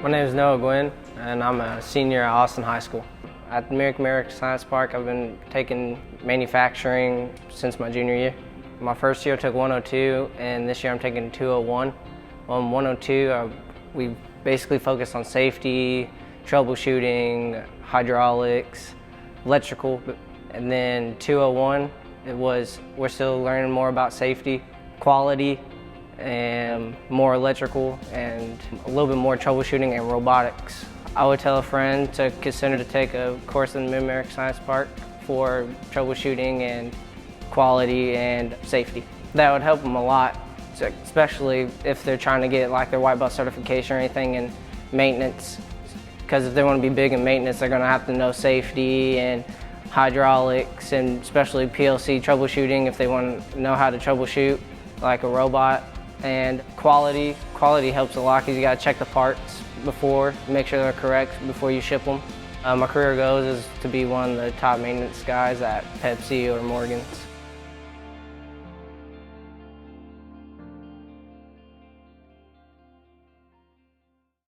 My name is Noah Gwin, and I'm a senior at Austin High School. At the American Science Park, I've been taking manufacturing since my junior year. My first year I took 102, and this year I'm taking 201. On 102, we basically focused on safety, troubleshooting, hydraulics, electrical, and then 201, we're still learning more about safety, quality, and more electrical, and a little bit more troubleshooting and robotics. I would tell a friend to consider to take a course in the American Science Park for troubleshooting and quality and safety. That would help them a lot, especially if they're trying to get like their white belt certification or anything in maintenance. Because if they want to be big in maintenance, they're going to have to know safety and hydraulics, and especially PLC troubleshooting if they want to know how to troubleshoot like a robot. And quality helps a lot because you got to check the parts before, make sure they're correct before you ship them. My career goal is to be one of the top maintenance guys at Pepsi or Morgan's.